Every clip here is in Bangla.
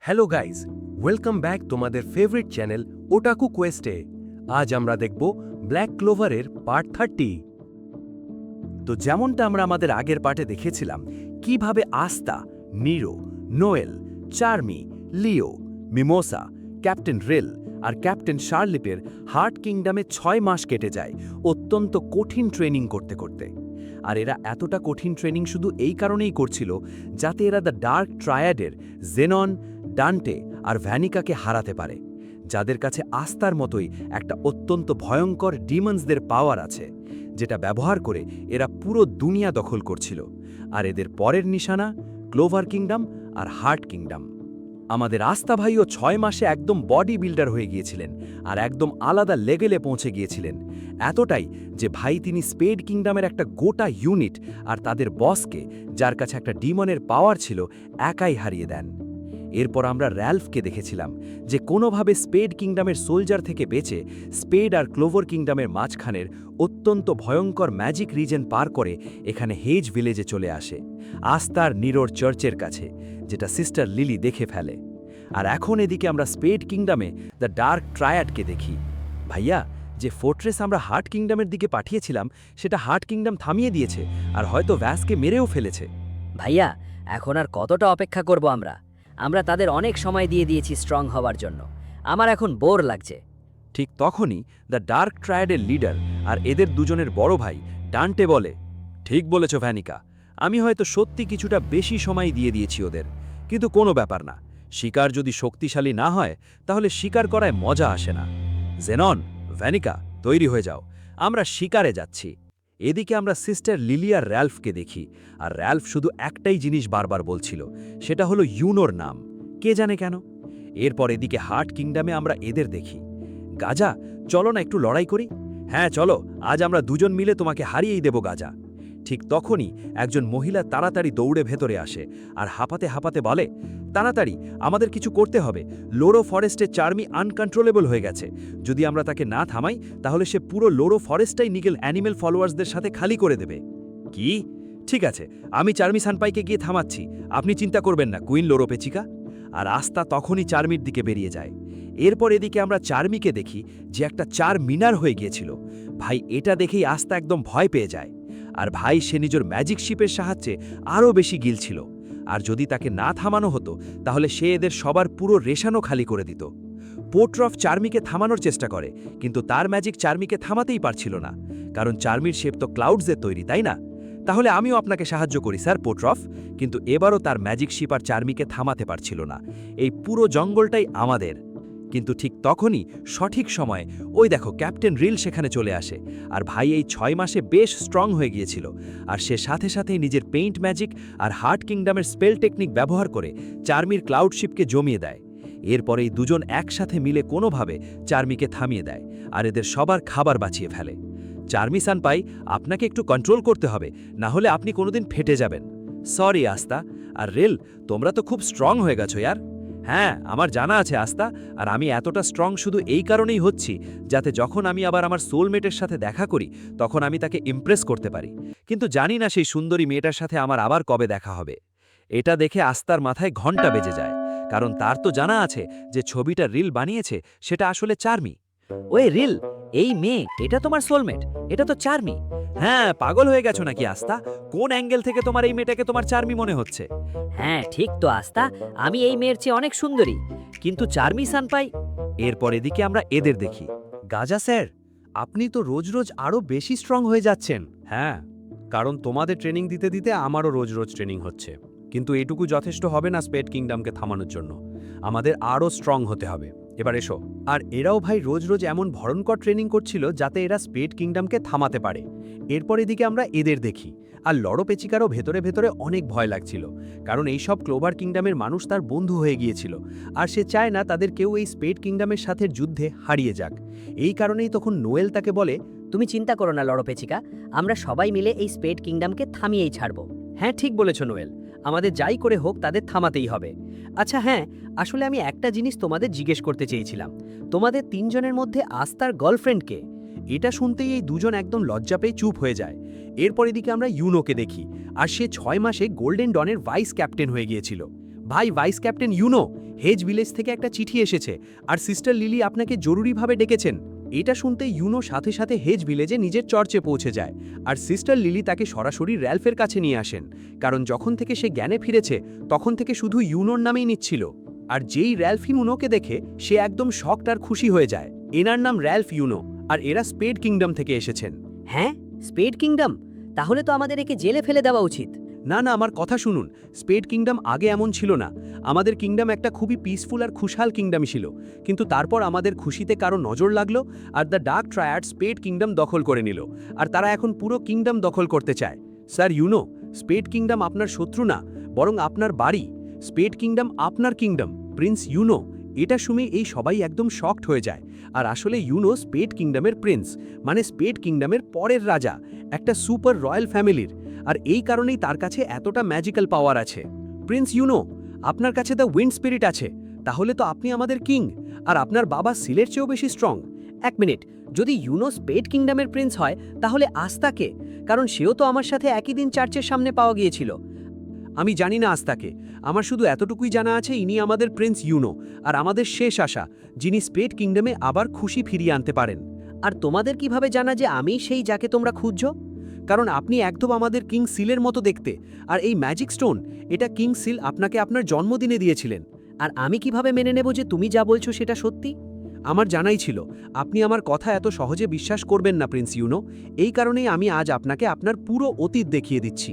হ্যালো গাইজ, ওয়েলকাম ব্যাক তোমাদের ফেভারিট চ্যানেল ওটাকু কোয়েস্টে। আজ আমরা দেখব ব্ল্যাক ক্লোভারের পার্ট 30। তো যেমনটা আমরা আমাদের আগের পার্টে দেখেছিলাম কিভাবে আস্তা, নিরো, নোয়েল, চার্মি, লিও, মিমোসা, ক্যাপ্টেন রিল আর ক্যাপ্টেন শার্লিপের হার্ট কিংডমে 6 মাস কেটে যায় অত্যন্ত কঠিন ট্রেনিং করতে করতে। আর এরা এতটা কঠিন ট্রেনিং শুধু এই কারণেই করছিল যাতে এরা দ্য ডার্ক ট্রায়াডের জেনন, ডান্টে আর ভ্যানিকাকে হারাতে পারে, যাদের কাছে আস্তার মতোই একটা অত্যন্ত ভয়ঙ্কর ডিমন্সদের পাওয়ার আছে, যেটা ব্যবহার করে এরা পুরো দুনিয়া দখল করছিল। আর এদের পরের নিশানা ক্লোভার কিংডম আর হার্ট কিংডম। আমাদের আস্থা ভাইও 6 মাসে একদম বডি বিল্ডার হয়ে গিয়েছিলেন আর একদম আলাদা লেভেলে পৌঁছে গিয়েছিলেন, এতটাই যে ভাই তিনি স্পেড কিংডমের একটা গোটা ইউনিট আর তাদের বসকে, যার কাছে একটা ডিমনের পাওয়ার ছিল, একাই হারিয়ে দেন। এরপর আমরা র্যালফকে দেখেছিলাম যে কোনোভাবে স্পেড কিংডমের সোলজার থেকে বেঁচে স্পেড আর ক্লোভার কিংডমের মাঝখানের অত্যন্ত ভয়ঙ্কর ম্যাজিক রিজন পার করে এখানে হেজ ভিলেজে চলে আসে, আস্তার নিরোর চার্চের কাছে, যেটা সিস্টার লিলি দেখে ফেলে। আর এখন এদিকে আমরা স্পেড কিংডমে দ্য ডার্ক ট্রায়াডকে দেখি। ভাইয়া, যে ফোর্ট্রেস আমরা হার্ট কিংডমের দিকে পাঠিয়েছিলাম সেটা হার্ট কিংডম থামিয়ে দিয়েছে আর হয়তো ভ্যাসকে মেরেও ফেলেছে। ভাইয়া, এখন আর কতটা অপেক্ষা করব আমরা তাদের অনেক সময় দিয়ে দিয়েছি স্ট্রং হওয়ার জন্য। আমার এখন বোর লাগছে। ঠিক তখনই দ্য ডার্ক ট্রায়াডের লিডার আর এদের দুজনের বড় ভাই ডান্টে বলে, ঠিক বলেছ ভ্যানিকা, আমি হয়তো সত্যি কিছুটা বেশি সময় দিয়ে দিয়েছি ওদের, কিন্তু কোনো ব্যাপার না। শিকার যদি শক্তিশালী না হয় তাহলে শিকার করায় মজা আসে না। জেনন, ভ্যানিকা, তৈরি হয়ে যাও, আমরা শিকারে যাচ্ছি। এদিকে আমরা সিস্টার লিলি আর র্যালফকে দেখি, আর র্যালফ শুধু একটাই জিনিস বারবার বলছিল, সেটা হলো ইউনোর নাম। কে জানে কেন। এরপর এদিকে হার্ট কিংডমে আমরা এদের দেখি। গাজা, চলো না একটু লড়াই করি। হ্যাঁ চলো, আজ আমরা দুজন মিলে তোমাকে হারিয়েই দেব গাজা। ঠিক তখনই একজন মহিলা তাড়াতাড়ি দৌড়ে ভেতরে আসে আর হাঁপাতে হাঁপাতে বলে, তাড়াতাড়ি আমাদের কিছু করতে হবে, লোরো ফরেস্টে চার্মি আনকন্ট্রোলেবল হয়ে গেছে। যদি আমরা তাকে না থামাই তাহলে সে পুরো লোরো ফরেস্টটাই নিগেল অ্যানিমেল ফলোয়ার্সদের সাথে খালি করে দেবে। কি? ঠিক আছে, আমি চার্মি সানপাইকে গিয়ে থামাচ্ছি, আপনি চিন্তা করবেন না কুইন লোরো পেচিকা। আর আস্থা তখনই চার্মির দিকে বেরিয়ে যায়। এরপর এদিকে আমরা চার্মিকে দেখি যে একটা চার মিনার হয়ে গিয়েছিল। ভাই, এটা দেখেই আস্থা একদম ভয় পেয়ে যায়। আর ভাই, সে নিজের ম্যাজিক শিপের সাহায্যে আরও বেশি গিলছিল, আর যদি তাকে না থামানো হতো তাহলে সে এদের সবার পুরো রেশানো খালি করে দিত। পোর্ট্রফ চার্মিকে থামানোর চেষ্টা করে, কিন্তু তার ম্যাজিক চার্মিকে থামাতেই পারছিল না, কারণ চার্মির শেপ তো ক্লাউডসের তৈরি, তাই না? তাহলে আমিও আপনাকে সাহায্য করি স্যার পোর্ট্রফ। কিন্তু এবারও তার ম্যাজিক শিপ আর চার্মিকে থামাতে পারছিল না। এই পুরো জঙ্গলটাই আমাদের। কিন্তু ঠিক তখনই সঠিক সময়ে ওই দেখো ক্যাপ্টেন রিল সেখানে চলে আসে। আর ভাই এই 6 মাসে বেশ স্ট্রং হয়ে গিয়েছিল, আর সে সাথে সাথেই নিজের পেইন্ট ম্যাজিক আর হার্ট কিংডমের স্পেল টেকনিক ব্যবহার করে চার্মির ক্লাউডশিপকে জমিয়ে দেয়। এরপরেই দুজন একসাথে মিলে কোনোভাবে চার্মিকে থামিয়ে দেয় আর এদের সবার খাবার বাঁচিয়ে ফেলে। চার্মি সানপাই, আপনাকে একটু কন্ট্রোল করতে হবে, না হলে আপনি কোনোদিন ফেটে যাবেন। সরি আস্তা। আর রিল, তোমরা তো খুব স্ট্রং হয়ে গেছো ইয়ার। হ্যাঁ, আমার জানা আছে আস্থা, আর আমি এতটা স্ট্রং শুধু এই কারণেই হচ্ছি যাতে যখন আমি আবার আমার সোলমেটের সাথে দেখা করি তখন আমি তাকে ইমপ্রেস করতে পারি। কিন্তু জানি না সেই সুন্দরী মেয়েটার সাথে আমার আবার কবে দেখা হবে। এটা দেখে আস্তার মাথায় ঘণ্টা বেজে যায়, কারণ তার তো জানা আছে যে ছবিটা রিল বানিয়েছে সেটা আসলে চার্মি। ওই রিল, এই মেয়ে, এটা তোমার সোলমেট, এটা তো চার্মি। হ্যাঁ, পাগল হয়ে গেছো নাকি আস্থা? কোন অ্যাঙ্গেল থেকে তোমার এই মেয়েটাকে তোমার চার্মি মনে হচ্ছে? হ্যাঁ ঠিক তো আস্থা, আমি এই মেয়ের চেয়ে অনেক সুন্দরী, কিন্তু চার্মি সানপাই। এরপর এদিকে আমরা এদের দেখি। গাজা স্যার, আপনি তো রোজ রোজ আরও বেশি স্ট্রং হয়ে যাচ্ছেন। হ্যাঁ, কারণ তোমাদের ট্রেনিং দিতে দিতে আমারও রোজ রোজ ট্রেনিং হচ্ছে, কিন্তু এটুকু যথেষ্ট হবে না স্পেড কিংডমকে থামানোর জন্য। আমাদের আরও স্ট্রং হতে হবে। এবার এসো। আর এরাও ভাই রোজ রোজ এমন ভয়ঙ্কর ট্রেনিং করছিল যাতে এরা স্পেড কিংডমকে থামাতে পারে। এরপর এদিকে আমরা এদের দেখি। আর লড়ো পেচিকারও ভেতরে ভেতরে অনেক ভয় লাগছিল, কারণ এই সব ক্লোভার কিংডমের মানুষ তার বন্ধু হয়ে গিয়েছিল, আর সে চায় না তাদের কেউ এই স্পেড কিংডমের সাথে যুদ্ধে হারিয়ে যাক। এই কারণেই তখন নোয়েল তাকে বলে, তুমি চিন্তা করো না লড়ো পেচিকা, আমরা সবাই মিলে এই স্পেড কিংডমকে থামিয়েই ছাড়ব। হ্যাঁ ঠিক বলেছ নোয়েল, আমাদের যাই করে হোক তাদের থামাতেই হবে। আচ্ছা হ্যাঁ, আসলে আমি একটা জিনিস তোমাদের জিজ্ঞেস করতে চেয়েছিলাম, তোমাদের তিনজনের মধ্যে আস্তার গার্লফ্রেন্ডকে? এটা শুনতেই এই দুজন একদম লজ্জা পেয়ে চুপ হয়ে যায়। এরপর এদিকে আমরা ইউনোকে দেখি, আর সে 6 মাসে গোল্ডেন ডনের ভাইস ক্যাপ্টেন হয়ে গিয়েছিল। ভাই vice captain you know, his village থেকে একটা চিঠি এসেছে আর সিস্টার লিলি আপনাকে জরুরিভাবে ডেকেছেন। এটা শুনতে ইউনো সাথে সাথে হেজ ভিলেজে নিজের চর্চে পৌঁছে যায় আর সিস্টার লিলি তাকে সরাসরি র্যালফের কাছে নিয়ে আসেন, কারণ যখন থেকে সে জ্ঞানে ফিরেছে তখন থেকে শুধু ইউনোর নামেই নিচ্ছিল। আর যেই র্যালফ ইউনোকে দেখে সে একদম শকড আর খুশি হয়ে যায়। এনার নাম র্যালফ ইউনো আর এরা স্পেড কিংডম থেকে এসেছেন। হ্যাঁ, স্পেড কিংডম? তাহলে তো আমাদের একে জেলে ফেলে দেওয়া উচিত। না না, আমার কথা শুনুন। স্পেড কিংডম আগে এমন ছিল না। আমাদের কিংডম একটা খুবই পিসফুল আর খুশহাল কিংডমই ছিল, কিন্তু তারপর আমাদের খুশিতে কারো নজর লাগলো আর the dark triad spade kingdom দখল করে নিল, আর তারা এখন পুরো কিংডম দখল করতে চায়। স্যার ইউনো, স্পেড কিংডম আপনার শত্রু না, বরং আপনার বাড়ি। স্পেড কিংডম আপনার কিংডম, প্রিন্স ইউনো। এটা শুনে এই সবাই একদম শকড হয়ে যায়। আর আসলে ইউনো স্পেড কিংডমের প্রিন্স, মানে স্পেড কিংডমের পরের রাজা, একটা সুপার রয়্যাল ফ্যামিলির। আর এই কারণেই তার কাছে এতটা ম্যাজিক্যাল পাওয়ার আছে। প্রিন্স ইউনো, আপনার কাছে দ্য উইন্ড স্পিরিট আছে, তাহলে তো আপনি আমাদের কিং, আর আপনার বাবা সিলের চেয়েও বেশি স্ট্রং। এক মিনিট, যদি ইউনো স্পেড কিংডমের প্রিন্স হয় তাহলে আস্তাকে, কারণ সেও তো আমার সাথে একই দিন চার্চের সামনে পাওয়া গিয়েছিল। আমি জানি না আস্তাকে, আমার শুধু এতটুকুই জানা আছে ইনি আমাদের প্রিন্স ইউনো, আর আমাদের শেষ আশা, যিনি স্পেড কিংডমে আবার খুশি ফিরিয়ে আনতে পারেন। আর তোমাদের কিভাবে জানা যে আমি সেই যাকে তোমরা খুঁজছো? কারণ আপনি একদম আমাদের কিং সিলের মতো দেখতে, আর এই ম্যাজিক স্টোন, এটা কিং সিল আপনাকে আপনার জন্মদিনে দিয়েছিলেন। আর আমি কিভাবে মেনে নেব যে তুমি যা বলছো সেটা সত্যি? আমার জানাই ছিল আপনি আমার কথা এত সহজে বিশ্বাস করবেন না প্রিন্স ইউনো, এই কারণেই আমি আজ আপনাকে আপনার পুরো অতীত দেখিয়ে দিচ্ছি।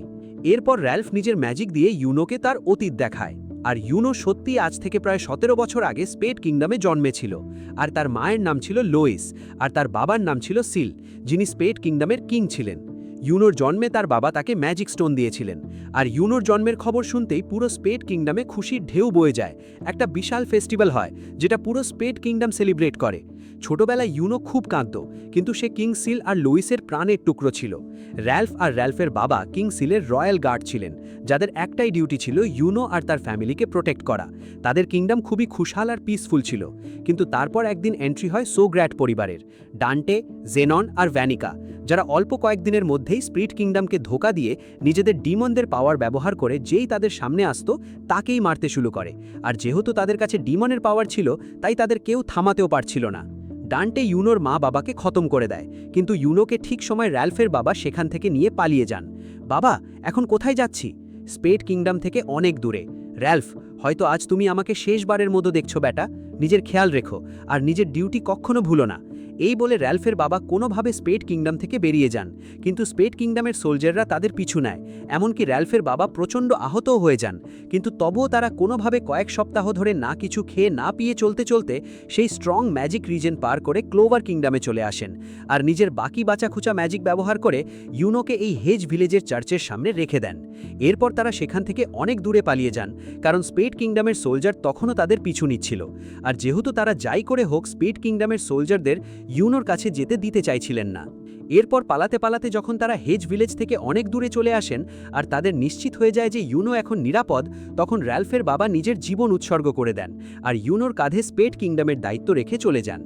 এরপর র্যালফ নিজের ম্যাজিক দিয়ে ইউনোকে তার অতীত দেখায়। আর ইউনো সত্যি আজ থেকে প্রায় 17 বছর আগে স্পেড কিংডমে জন্মেছিল, আর তার মায়ের নাম ছিল লোয়েস, আর তার বাবার নাম ছিল সিল, যিনি স্পেড কিংডমের কিং ছিলেন। ইউনোর জন্মে তার বাবা তাকে ম্যাজিক স্টোন দিয়েছিলেন, আর ইউনোর জন্মের খবর শুনতেই পুরো স্পেড কিংডমে খুশির ঢেউ বয়ে যায়। একটা বিশাল ফেস্টিভ্যাল হয় যেটা পুরো স্পেড কিংডম সেলিব্রেট করে। ছোটবেলায় ইউনো খুব কাঁদত, কিন্তু সে কিং সিল আর লুইসের প্রাণের টুকরো ছিল। র্যালফ আর র্যালফের বাবা কিং সিলের রয়্যাল গার্ড ছিলেন, যাদের একটাই ডিউটি ছিল ইউনো আর তার ফ্যামিলিকে প্রোটেক্ট করা। তাদের কিংডম খুবই খুশহাল আর পিসফুল ছিল। কিন্তু তারপর একদিন এন্ট্রি হয় সোগ্র্যাট পরিবারের, ডান্টে, জেনন আর ভ্যানিকা, যারা অল্প কয়েকদিনের মধ্যেই স্পিরিট কিংডমকে ধোঁকা দিয়ে নিজেদের ডিমনদের পাওয়ার ব্যবহার করে যেই তাদের সামনে আসতো তাকেই মারতে শুরু করে। আর যেহেতু তাদের কাছে ডিমনের পাওয়ার ছিল, তাই তাদের কেউ থামাতেও পারছিল না। ডান্টে ইউনোর মা বাবাকে খতম করে দেয়, কিন্তু ইউনোকে ঠিক সময় র্যালফের বাবা সেখান থেকে নিয়ে পালিয়ে যান। বাবা, এখন কোথায় যাচ্ছি? স্পেড কিংডম থেকে অনেক দূরে। র্যালফ, হয়তো আজ তুমি আমাকে শেষবারের মতো দেখছো বেটা, নিজের খেয়াল রেখো আর নিজের ডিউটি কখনো ভুলো না। এই বলে র্যালফের বাবা কোনোভাবে স্পেড কিংডম থেকে বেরিয়ে যান, কিন্তু স্পেড কিংডমের সোলজাররা তাদের পিছু নেয়। এমনকি র্যালফের বাবা প্রচণ্ড আহতও হয়ে যান, কিন্তু তবুও তারা কোনোভাবে কয়েক সপ্তাহ ধরে না কিছু খেয়ে না পিয়ে চলতে চলতে সেই স্ট্রং ম্যাজিক রিজন পার করে ক্লোভার কিংডমে চলে আসেন, আর নিজের বাকি বাঁচাখুচা ম্যাজিক ব্যবহার করে ইউনোকে এই হেজ ভিলেজের চার্চের সামনে রেখে দেন। এরপর তারা সেখান থেকে অনেক দূরে পালিয়ে যান, কারণ স্পেড কিংডমের সোলজার তখনও তাদের পিছু নিচ্ছিল। আর যেহেতু তারা যাই করে হোক স্পেড কিংডমের সোলজারদের ইউনোর কাছে যেতে দিতে চাইছিলেন না। এরপর পালাতে পালাতে যখন তারা হেজ ভিলেজ থেকে অনেক দূরে চলে আসেন আর তাদের নিশ্চিত হয়ে যায় যে ইউনো এখন নিরাপদ, তখন র্যালফের বাবা নিজের জীবন উৎসর্গ করে দেন আর ইউনোর কাঁধে স্পেড কিংডমের দায়িত্ব রেখে চলে যান।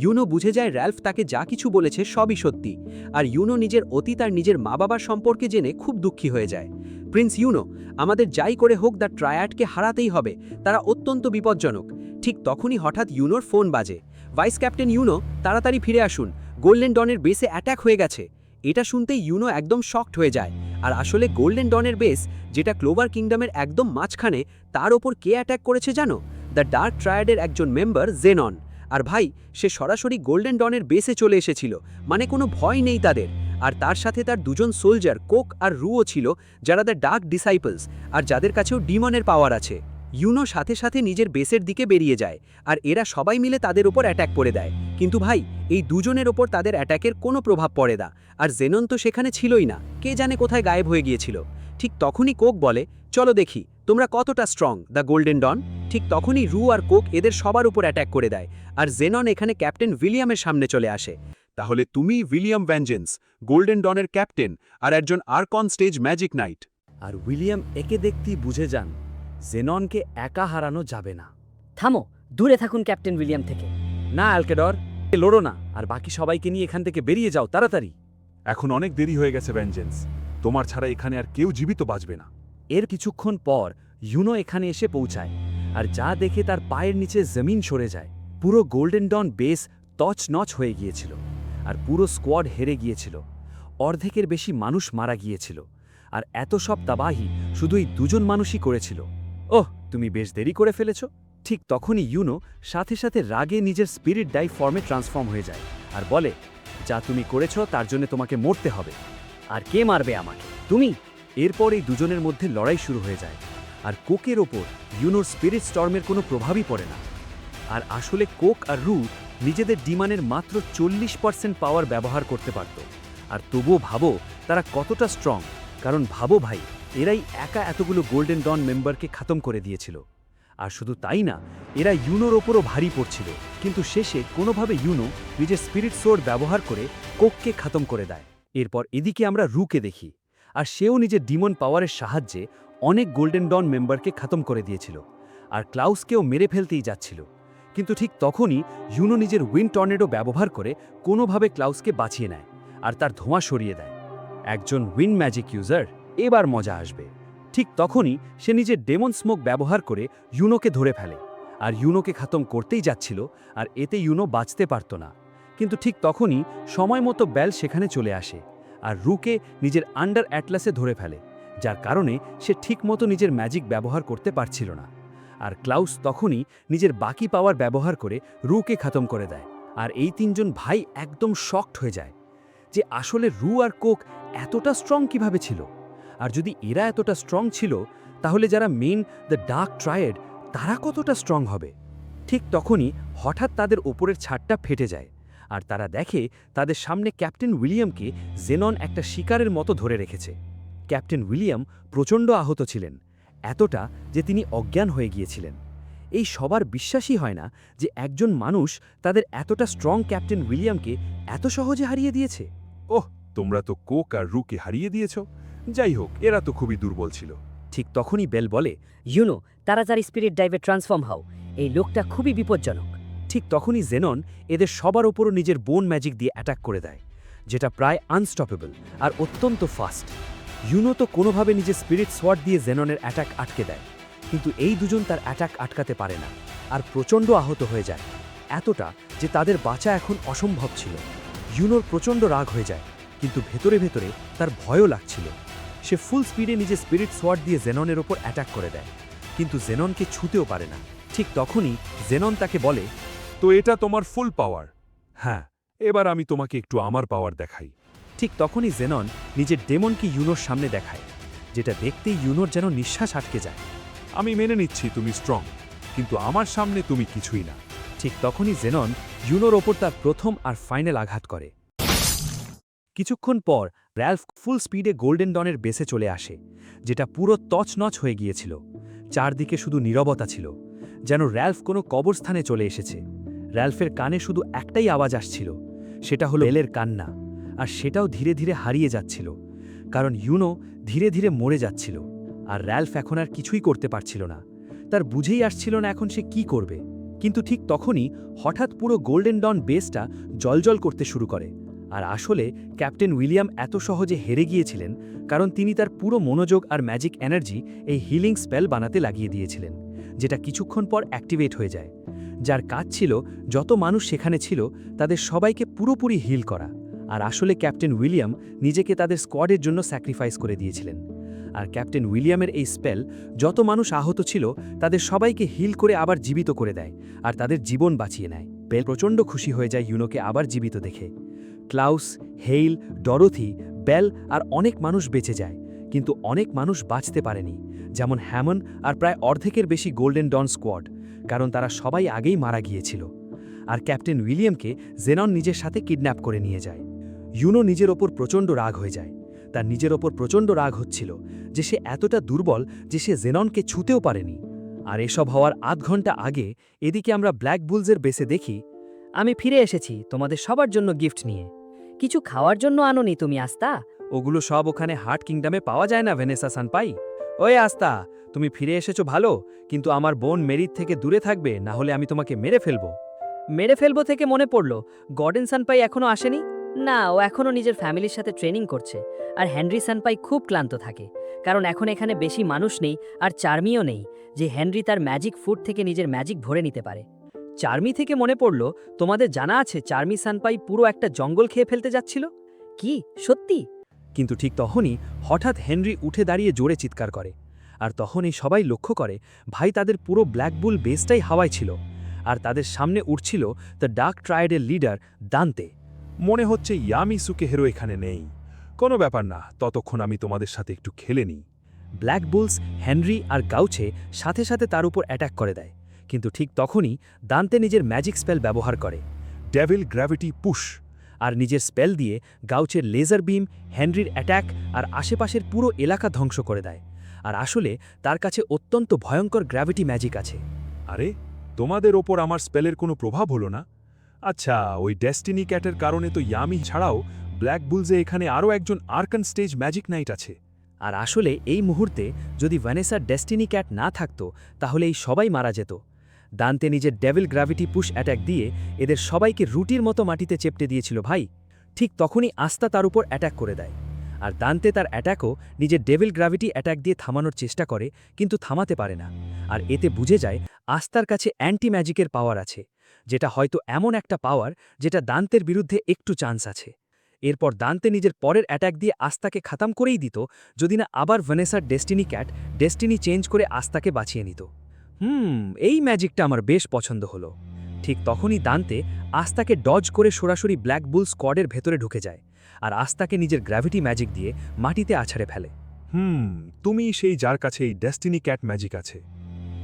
ইউনো বুঝে যায় র্যালফ তাকে যা কিছু বলেছে সবই সত্যি, আর ইউনো নিজের অতীত আর নিজের মা বাবার সম্পর্কে জেনে খুব দুঃখী হয়ে যায়। প্রিন্স ইউনো, আমাদের যাই করে হোক দ্য ট্রায়াডকে হারাতেই হবে, তারা অত্যন্ত বিপজ্জনক। ঠিক তখনই হঠাৎ ইউনোর ফোন বাজে। ভাইস ক্যাপ্টেন ইউনো, তাড়াতাড়ি ফিরে আসুন, গোল্ডেন ডনের বেসে অ্যাট্যাক হয়ে গেছে। এটা শুনতেই ইউনো একদম শকড হয়ে যায়। আর আসলে গোল্ডেন ডনের বেস, যেটা ক্লোভার কিংডমের একদম মাঝখানে, তার ওপর কে অ্যাট্যাক করেছে জানো? দ্য ডার্ক ট্রায়াডের একজন মেম্বার জেনন। আর ভাই, সে সরাসরি গোল্ডেন ডনের বেসে চলে এসেছিল, মানে কোনো ভয় নেই তাদের। আর তার সাথে তার দুজন সোলজার কোক আর রুও ছিল, যারা দ্য ডার্ক ডিসাইপলস, আর যাদের কাছেও ডিমনের পাওয়ার আছে। ইউনো সাথে সাথে নিজের বেসের দিকে বেরিয়ে যায়, আর এরা সবাই মিলে তাদের ওপর অ্যাট্যাক করে দেয়। কিন্তু ভাই, এই দুজনের ওপর তাদের অ্যাট্যাকের কোনো প্রভাব পড়ে না, আর জেনন তো সেখানে ছিলই না, কে জানে কোথায় গায়েব হয়ে গিয়েছিল। ঠিক তখনই কোক বলে, চলো দেখি তোমরা কতটা স্ট্রং, দ্য গোল্ডেন ডন। ঠিক তখনই রু আর কোক এদের সবার উপর অ্যাট্যাক করে দেয়, আর জেনন এখানে ক্যাপ্টেন উইলিয়ামের সামনে চলে আসে। তাহলে তুমি উইলিয়াম ভেঞ্জেন্স, গোল্ডেন ডনের ক্যাপ্টেন আর একজন আর্কন স্টেজ ম্যাজিক নাইট। আর উইলিয়াম একে দেখতেই বুঝে যান জেননকে একা হারানো যাবে না। থামো, দূরে থাকুন ক্যাপ্টেন উইলিয়াম থেকে। না অ্যালকেডর, লড়ো না, আর বাকি সবাইকে নিয়ে এখান থেকে বেরিয়ে যাও তাড়াতাড়ি। এখন অনেক দেরি হয়ে গেছে ভেঞ্জেন্স, তোমার ছাড়া এখানে আর কেউ জীবিত বাঁচবে না। এর কিছুক্ষণ পর ইউনো এখানে এসে পৌঁছায় আর যা দেখে তার পায়ের নিচে জমিন সরে যায়। পুরো গোল্ডেন ডন বেস তছনছ হয়ে গিয়েছিল আর পুরো স্কোয়াড হেরে গিয়েছিল। অর্ধেকের বেশি মানুষ মারা গিয়েছিল আর এত সব তাবাহি শুধু এই দুজন মানুষই করেছিল। ওহ, তুমি বেশ দেরি করে ফেলেছ। ঠিক তখনই ইউনো সাথে সাথে রাগে নিজের স্পিরিট ডাই ফর্মে ট্রান্সফর্ম হয়ে যায় আর বলে, যা তুমি করেছ তার জন্য তোমাকে মরতে হবে। আর কে মারবে আমাকে? তুমি? এরপর এই দুজনের মধ্যে লড়াই শুরু হয়ে যায় আর কোকের ওপর ইউনোর স্পিরিট স্টর্মের কোনো প্রভাবই পড়ে না। আর আসলে কোক আর রু নিজেদের ডিমানের মাত্র 40% পাওয়ার ব্যবহার করতে পারত। আর তবুও ভাবো তারা কতটা স্ট্রং, কারণ ভাবো ভাই, এরাই একা এতগুলো গোল্ডেন ডন মেম্বারকে খতম করে দিয়েছিল। আর শুধু তাই না, এরা ইউনোর ওপরও ভারী পড়ছিল, কিন্তু শেষে কোনোভাবে ইউনো নিজের স্পিরিট সোর্ড ব্যবহার করে কোককে খতম করে দেয়। এরপর এদিকে আমরা রুকে দেখি, আর সেও নিজের ডিমন পাওয়ারের সাহায্যে অনেক গোল্ডেন ডন মেম্বারকে খতম করে দিয়েছিল আর ক্লাউসকেও মেরে ফেলতেই যাচ্ছিল। কিন্তু ঠিক তখনই ইউনো নিজের উইন্ড টর্নেডো ব্যবহার করে কোনোভাবে ক্লাউসকে বাঁচিয়ে নেয় আর তার ধোঁয়া সরিয়ে দেয়। একজন উইন্ড ম্যাজিক ইউজার, এবার মজা আসবে। ঠিক তখনই সে নিজের ডেমন স্মোক ব্যবহার করে ইউনোকে ধরে ফেলে আর ইউনোকে খতম করতেই যাচ্ছিল, আর এতে ইউনো বাঁচতে পারত না। কিন্তু ঠিক তখনই সময় মতো বেল সেখানে চলে আসে আর রুকে নিজের আন্ডার অ্যাটলাসে ধরে ফেলে, যার কারণে সে ঠিকমতো নিজের ম্যাজিক ব্যবহার করতে পারছিল না। আর ক্লাউস তখনই নিজের বাকি পাওয়ার ব্যবহার করে রুকে খতম করে দেয়। আর এই তিনজন ভাই একদম শকড হয়ে যায় যে আসলে রু আর কোক এতটা স্ট্রং কিভাবে ছিল। আর যদি এরা এতটা স্ট্রং ছিল, তাহলে যারা মেইন দ্য ডার্ক ট্রায়েড তারা কতটা স্ট্রং হবে। ঠিক তখনই হঠাৎ তাদের ওপরের ছাদটা ফেটে যায় আর তারা দেখে তাদের সামনে ক্যাপ্টেন উইলিয়ামকে জেনন একটা শিকারের মতো ধরে রেখেছে। ক্যাপ্টেন উইলিয়াম প্রচণ্ড আহত ছিলেন, এতটা যে তিনি অজ্ঞান হয়ে গিয়েছিলেন। এই সবার বিশ্বাসই হয় না যে একজন মানুষ তাদের এতটা স্ট্রং ক্যাপ্টেন উইলিয়ামকে এত সহজে হারিয়ে দিয়েছে। ওহ, তোমরা তো কোক আর রুকে হারিয়ে দিয়েছ। যাই হোক, এরা তো খুবই দুর্বল ছিল। ঠিক তখনই বেল বলে, ইউনো, তাড়াতাড়ি স্পিরিট ডাইভে ট্রান্সফর্ম হও, এই লোকটা খুবই বিপজ্জনক। ঠিক তখনই জেনন এদের সবার ওপরও নিজের বোন ম্যাজিক দিয়ে অ্যাটাক করে দেয়, যেটা প্রায় আনস্টপেবল আর অত্যন্ত ফাস্ট। ইউনো তো কোনোভাবে নিজের স্পিরিট সোয়ার্ড দিয়ে জেননের অ্যাটাক আটকে দেয়, কিন্তু এই দুজন তার অ্যাটাক আটকাতে পারে না আর প্রচণ্ড আহত হয়ে যায়, এতটা যে তাদের বাঁচা এখন অসম্ভব ছিল। ইউনোর প্রচণ্ড রাগ হয়ে যায়, কিন্তু ভেতরে ভেতরে তার ভয়ও লাগছিল। সে ফুল স্পিডে নিজের স্পিরিট সোয়ার্ড দিয়ে জেননের ওপর অ্যাটাক করে দেয়, কিন্তু জেননকে ছুঁতেও পারে না। ঠিক তখনই জেনন তাকে বলে, তো এটা তোমার ফুল পাওয়ার? হ্যাঁ, এবার আমি তোমাকে একটু আমার পাওয়ার দেখাই। ঠিক তখনই জেনন নিজের ডেমনকে ইউনোর সামনে দেখায়, যেটা দেখতেই ইউনোর যেন নিঃশ্বাস আটকে যায়। আমি মেনে নিচ্ছি তুমি স্ট্রং, কিন্তু আমার সামনে তুমি কিছুই না। ঠিক তখনই জেনন ইউনোর ওপর তার প্রথম আর ফাইনাল আঘাত করে। কিছুক্ষণ পর র্যালফ ফুল স্পিডে গোল্ডেন ডনের বেসে চলে আসে, যেটা পুরো তছনছ হয়ে গিয়েছিল। চারদিকে শুধু নীরবতা ছিল, যেন র্যালফ কোনো কবরস্থানে চলে এসেছে। র্যালফের কানে শুধু একটাই আওয়াজ আসছিল, সেটা হলো বেলের কান্না, আর সেটাও ধীরে ধীরে হারিয়ে যাচ্ছিল, কারণ ইউনো ধীরে ধীরে মরে যাচ্ছিল। আর র্যালফ এখন আর কিছুই করতে পারছিল না, তার বুঝেই আসছিল না এখন সে কি করবে। কিন্তু ঠিক তখনই হঠাৎ পুরো গোল্ডেন ডন বেসটা জ্বলজ্বল করতে শুরু করে। আর আসলে ক্যাপ্টেন উইলিয়াম এত সহজে হেরে গিয়েছিলেন কারণ তিনি তার পুরো মনোযোগ আর ম্যাজিক এনার্জি এই হিলিং স্পেল বানাতে লাগিয়ে দিয়েছিলেন, যেটা কিছুক্ষণ পর অ্যাক্টিভেট হয়ে যায়, যার কাজ ছিল যত মানুষ সেখানে ছিল তাদের সবাইকে পুরোপুরি হিল করা। আর আসলে ক্যাপ্টেন উইলিয়াম নিজেকে তাদের স্কোয়াডের জন্য স্যাক্রিফাইস করে দিয়েছিলেন। আর ক্যাপ্টেন উইলিয়ামের এই স্পেল যত মানুষ আহত ছিল তাদের সবাইকে হিল করে আবার জীবিত করে দেয় আর তাদের জীবন বাঁচিয়ে নেয়। বেল প্রচণ্ড খুশি হয়ে যায় ইউনোকে আবার জীবিত দেখে। ক্লাউস, হেইল, ডরোথি, বেল আর অনেক মানুষ বেঁচে যায়, কিন্তু অনেক মানুষ বাঁচতে পারেনি, যেমন হ্যামন আর প্রায় অর্ধেকের বেশি গোল্ডেন ডন স্কোয়াড, কারণ তারা সবাই আগেই মারা গিয়েছিল। আর ক্যাপ্টেন উইলিয়ামকে জেনন নিজের সাথে কিডন্যাপ করে নিয়ে যায়। ইউনো নিজের ওপর প্রচণ্ড রাগ হয়ে যায়, তার নিজের ওপর প্রচণ্ড রাগ হচ্ছিল যে সে এতটা দুর্বল যে সে জেননকে ছুঁতেও পারেনি। আর এসব হওয়ার আধ ঘন্টা আগে এদিকে আমরা ব্ল্যাক বুলসের বেসে দেখি, আমি ফিরে এসেছি তোমাদের সবার জন্য গিফট নিয়ে। কিছু খাওয়ার জন্য আনোনি তুমি, আস্তা? ওগুলো সব ওখানে হার্ট কিংডমে পাওয়া যায় না ভেনেসা সানপাই। ওই আস্তা, তুমি ফিরে এসেছো ভালো, কিন্তু আমার বোন মেরির থেকে দূরে থাকবে, না হলে আমি তোমাকে মেরে ফেলবো। মেরে ফেলবো থেকে মনে পড়ল, গর্ডেন সানপাই এখনো আসেনি? না, ও এখনো নিজের ফ্যামিলির সাথে ট্রেনিং করছে, আর হেনরি সানপাই খুব ক্লান্ত থাকে, কারণ এখন এখানে বেশি মানুষ নেই আর চার্মিও নেই যে হেনরি তার ম্যাজিক ফুড থেকে নিজের ম্যাজিক ভরে নিতে পারে। চার্মি থেকে মনে পড়ল, তোমাদের জানা আছে চার্মি সানপাই পুরো একটা জঙ্গল খেয়ে ফেলতে যাচ্ছিল? কি সত্যি? কিন্তু ঠিক তখনই হঠাৎ হেনরি উঠে দাঁড়িয়ে জোরে চিৎকার করে। আর তখনই সবাই লক্ষ্য করে ভাই তাদের পুরো ব্ল্যাক বুল বেসটাই হাওয়ায় ছিল, আর তাদের সামনে উঠছিল দ্য ডার্ক ট্রায়াডের লিডার দান্তে। মনে হচ্ছে ইয়ামি সুকেহেরো এখানে নেই। কোনো ব্যাপার না, ততক্ষণ আমি তোমাদের সাথে একটু খেলে নিই। ব্ল্যাক বুলস, হেনরি আর গাউছে সাথে সাথে তার উপর অ্যাটাক করে দেয়। কিন্তু ঠিক তখনই দান্তে নিজের ম্যাজিক স্পেল ব্যবহার করে, ডেভিল গ্র্যাভিটি পুশ। আর নিজের স্পেল দিয়ে গাউচের লেজার বিম, হেনরির অ্যাটাক আর আশেপাশের পুরো এলাকা ধ্বংস করে দেয়। আর আসলে তার কাছে অত্যন্ত ভয়ঙ্কর গ্র্যাভিটি ম্যাজিক আছে। আরে, তোমাদের ওপর আমার স্পেলের কোনো প্রভাব হলো না? আচ্ছা, ওই ডেস্টিনি ক্যাটের কারণে তো ইয়ামি ছাড়াও ব্ল্যাক বুলসে এখানে আরও একজন আর্কান স্টেজ ম্যাজিক নাইট আছে। আর আসলে এই মুহূর্তে যদি ভ্যানেসার ডেস্টিনি ক্যাট না থাকতো তাহলে এই সবাই মারা যেত। দান্তে নিজের ডেভিল গ্র্যাভিটি পুশ অ্যাটাক দিয়ে এদের সবাইকে রুটির মতো মাটিতে চেপটে দিয়েছিল ভাই। ঠিক তখনই আস্থা তার উপর অ্যাটাক করে দেয়। আর দান্তে তার অ্যাটাকও নিজের ডেভিল গ্র্যাভিটি অ্যাটাক দিয়ে থামানোর চেষ্টা করে, কিন্তু থামাতে পারে না। আর এতে বুঝে যায় আস্থার কাছে অ্যান্টি ম্যাজিকের পাওয়ার আছে, যেটা হয়তো এমন একটা পাওয়ার যেটা দান্তের বিরুদ্ধে একটু চান্স আছে। এরপর দান্তে নিজের পরের অ্যাটাক দিয়ে আস্থাকে খাতাম করেই দিত, যদি না আবার ভ্যানেসার ডেস্টিনি ক্যাট ডেস্টিনি চেঞ্জ করে আস্থাকে বাঁচিয়ে নিত। এই ম্যাজিকটা আমার বেশ পছন্দ হলো। ঠিক তখনই দান্তে আস্থাকে ডজ করে সরাসরি ব্ল্যাক বুল স্কোয়াডের ভেতরে ঢুকে যায়, আর আস্থাকে নিজের গ্র্যাভিটি ম্যাজিক দিয়ে মাটিতে আছাড়ে ফেলে। তুমি সেই যার কাছে এই ডেস্টিনি ক্যাট ম্যাজিক আছে।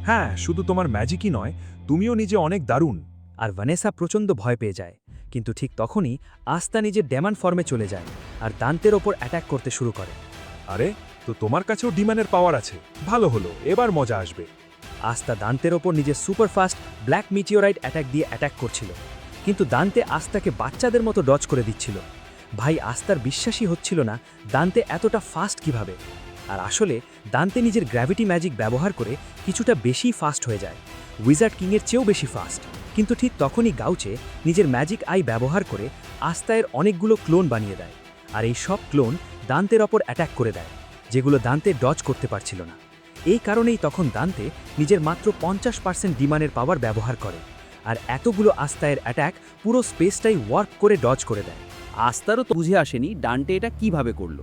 হ্যাঁ, শুধু তোমার ম্যাজিকই নয়, তুমিও নিজে অনেক দারুণ। আর ভ্যানেসা প্রচণ্ড ভয় পেয়ে যায়। কিন্তু ঠিক তখনই আস্থা নিজের ডেমান ফর্মে চলে যায় আর দান্তের ওপর অ্যাটাক করতে শুরু করে। আরে, তো তোমার কাছেও ডিমানের পাওয়ার আছে। ভালো হলো, এবার মজা আসবে। আস্থা দান্তের ওপর নিজের সুপারফাস্ট ব্ল্যাক মিটিওরাইট অ্যাটাক দিয়ে অ্যাটাক করছিল, কিন্তু দান্তে আস্থাকে বাচ্চাদের মতো ডজ করে দিচ্ছিল। ভাই, আস্থার বিশ্বাসই হচ্ছিল না দান্তে এতটা ফাস্ট কিভাবে। আর আসলে দান্তে নিজের গ্র্যাভিটি ম্যাজিক ব্যবহার করে কিছুটা বেশি ফাস্ট হয়ে যায়, উইজার্ড কিংয়ের চেয়েও বেশি ফাস্ট। কিন্তু ঠিক তখনই গাউচে নিজের ম্যাজিক আই ব্যবহার করে আস্থায়ের অনেকগুলো ক্লোন বানিয়ে দেয়, আর এই সব ক্লোন দান্তের ওপর অ্যাটাক করে দেয়, যেগুলো দান্তে ডজ করতে পারছিল না। এই কারণেই তখন দান্তে নিজের মাত্র 50% ডিমানের পাওয়ার ব্যবহার করে, আর এতগুলো আস্থায়ের অ্যাটাক পুরো স্পেসটাই ওয়ার্ক করে ডজ করে দেয়। আস্থারও তো বুঝে আসেনি ডান্টে এটা কিভাবে করল,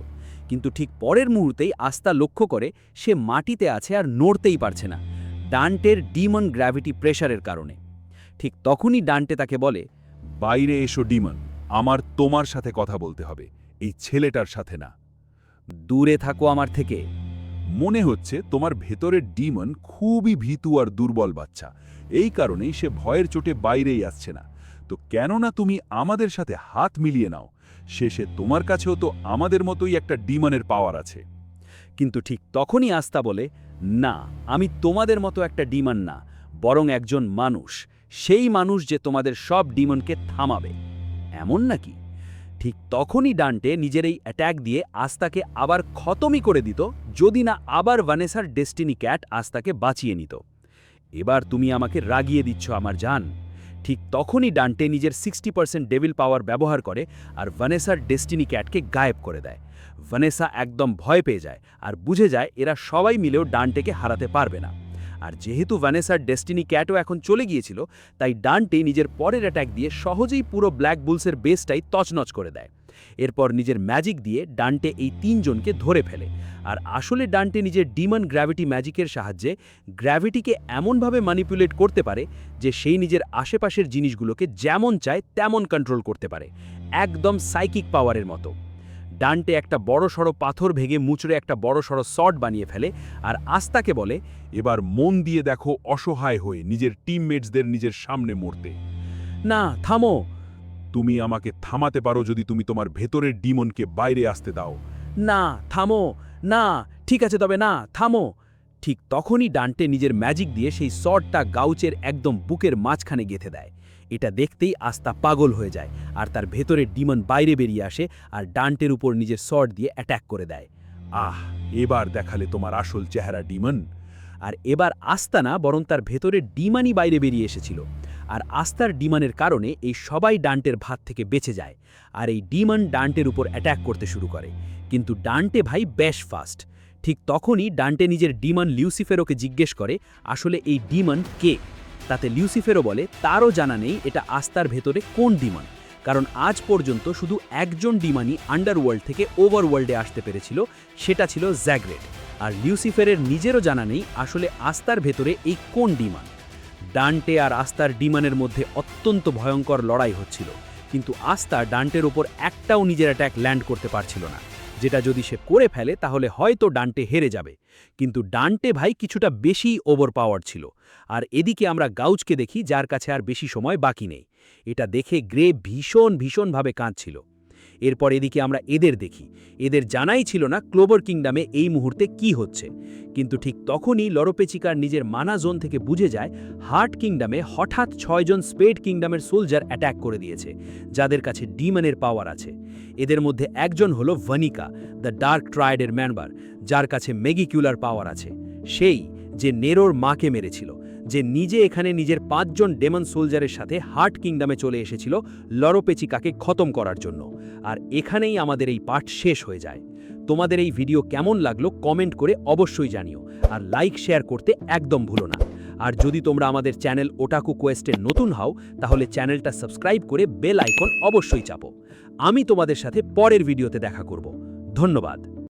কিন্তু ঠিক পরের মুহূর্তেই আস্থা লক্ষ্য করে সে মাটিতে আছে আর নড়তেই পারছে না, ডান্টের ডিমন গ্র্যাভিটি প্রেশারের কারণে। ঠিক তখনই ডান্টে তাকে বলে, বাইরে এসো ডিমন, আমার তোমার সাথে কথা বলতে হবে, এই ছেলেটার সাথে না। দূরে থাকো আমার থেকে। মনে হচ্ছে তোমার ভেতরের ডিমন খুবই ভীতু আর দুর্বল বাচ্চা, এই কারণেই সে ভয়ের চোটে বাইরেই আসছে না। তো কেননা তুমি আমাদের সাথে হাত মিলিয়ে নাও, শেষে তোমার কাছেও তো আমাদের মতোই একটা ডিমনের পাওয়ার আছে। কিন্তু ঠিক তখনই আস্থা বলে, না, আমি তোমাদের মতো একটা ডিমন না, বরং একজন মানুষ, সেই মানুষ যে তোমাদের সব ডিমনকে থামাবে। এমন নাকি? ঠিক তখনই ডান্টে নিজের এই অ্যাট্যাক দিয়ে আস্তাকে আবার খতমই করে দিত, যদি না আবার ভ্যানেসার ডেস্টিনি ক্যাট আস্তাকে বাঁচিয়ে নিত। এবার তুমি আমাকে রাগিয়ে দিচ্ছ আমার জান। ঠিক তখনই ডান্টে নিজের 60% ডেভিল পাওয়ার ব্যবহার করে আর ভ্যানেসার ডেস্টিনি ক্যাটকে গায়েব করে দেয়। ভ্যানেসা একদম ভয় পেয়ে যায় আর বুঝে যায় এরা সবাই মিলেও ডান্টেকে হারাতে পারবে না। আর যেহেতু ভ্যানেসার ডেস্টিনি ক্যাটও এখন চলে গিয়েছিল, তাই ডান্টে নিজের পরের অ্যাট্যাক দিয়ে সহজেই পুরো ব্ল্যাক বুলসের বেসটাই তছনছ করে দেয়। এরপর নিজের ম্যাজিক দিয়ে ডান্টে এই তিনজনকে ধরে ফেলে। আর আসলে ডান্টে নিজের ডিমন গ্র্যাভিটি ম্যাজিকের সাহায্যে গ্র্যাভিটিকে এমনভাবে ম্যানিপুলেট করতে পারে যে সেই নিজের আশেপাশের জিনিসগুলোকে যেমন চায় তেমন কন্ট্রোল করতে পারে, একদম সাইকিক পাওয়ারের মতো। ডান্টে একটা বড়সড় পাথর ভেঙে মুচড়ে একটা বড়সড় শট বানিয়ে ফেলে আর আস্তাকে বলে, এবার মন দিয়ে দেখো অসহায় হয়ে নিজের টিমমেটসদের নিজের সামনে মরতে। না, থামো। তুমি আমাকে থামাতে পারো যদি তুমি তোমার ভেতরের ডিমনকে বাইরে আসতে দাও। না, থামো। না, ঠিক আছে, তবে না, থামো। ঠিক তখনই ডান্টে নিজের ম্যাজিক দিয়ে সেই শটটা গাউচের একদম বুকের মাঝখানে গেঁথে দেয়। এটা দেখতেই আস্থা পাগল হয়ে যায় আর তার ভেতরের ডিমন বাইরে বেরিয়ে আসে আর ডান্টের উপর নিজের শট দিয়ে অ্যাট্যাক করে দেয়। আহ, এবার দেখালে তোমার আসল চেহারা ডিমন। আর এবার আস্থা না, বরং তার ভেতরের ডিমানই বাইরে বেরিয়ে এসেছিল। আর আস্থার ডিমানের কারণে এই সবাই ডান্টের ভাত থেকে বেঁচে যায় আর এই ডিমন ডান্টের উপর অ্যাট্যাক করতে শুরু করে। কিন্তু ডান্টে ভাই বেশ ফাস্ট। ঠিক তখনই ডান্টে নিজের ডিমন লিউসিফেরোকে জিজ্ঞেস করে আসলে এই ডিমন কে। তাতে লিউসিফেরও বলে তারও জানা নেই এটা আস্তার ভেতরে কোন ডিমন, কারণ আজ পর্যন্ত শুধু একজন ডিমানই আন্ডারওয়ার্ল্ড থেকে ওভারওয়ার্ল্ডে আসতে পেরেছিল, সেটা ছিল জ্যাগ্রেড। আর লিউসিফেরের নিজেরও জানা নেই আসলে আস্তার ভেতরে এই কোন ডিমন। ডান্টে আর আস্তার ডিমনের মধ্যে অত্যন্ত ভয়ঙ্কর লড়াই হচ্ছিল, কিন্তু আস্তা ডান্টের ওপর একটাও নিজের অ্যাট্যাক ল্যান্ড করতে পারছিল না, যেটা যদি সে করে ফেলে তাহলে হয়তো ডান্টে হেরে যাবে। কিন্তু ডান্টে ভাই কিছুটা বেশি ওভার পাওয়ার ছিল। আর এদিকে আমরা গাউজকে দেখি, যার কাছে আর বেশি সময় বাকি নেই। এটা দেখে গ্রে ভীষণভাবে কাঁদছিল। এরপর এদিকে আমরা এদের দেখি। এদের জানাই ছিল না ক্লোভার কিংডমে এই মুহূর্তে কি হচ্ছে, কিন্তু ঠিক তখনই লরোপেচিকার নিজের মানা জোন থেকে বুঝে যায় হার্ট কিংডমে হঠাৎ 6 জন স্পেড কিংডমের সোলজার অ্যাট্যাক করে দিয়েছে, যাদের কাছে ডিমনের পাওয়ার আছে। এদের মধ্যে একজন হলো ভানিকা, দ্য ডার্ক ট্রায়েডের মেম্বার, যার কাছে মেগিকিউলার পাওয়ার আছে। সেই যে নেরোর মাকে মেরেছিল, যে নিজে এখানে নিজের 5 জন ডেমন সোলজারের সাথে হার্ট কিংডমে চলে এসেছিল লরোপেচিকাকে খতম করার জন্য। আর এখানেই আমাদের এই পার্ট শেষ হয়ে যায়। তোমাদের এই ভিডিও কেমন লাগলো কমেন্ট করে অবশ্যই জানিও, আর লাইক শেয়ার করতে একদম ভুলো না। আর যদি তোমরা আমাদের চ্যানেল ওটাকু কোয়েস্টে নতুন হও, তাহলে চ্যানেলটা সাবস্ক্রাইব করে বেল আইকন অবশ্যই চাপো। আমি তোমাদের সাথে পরের ভিডিওতে দেখা করব। ধন্যবাদ।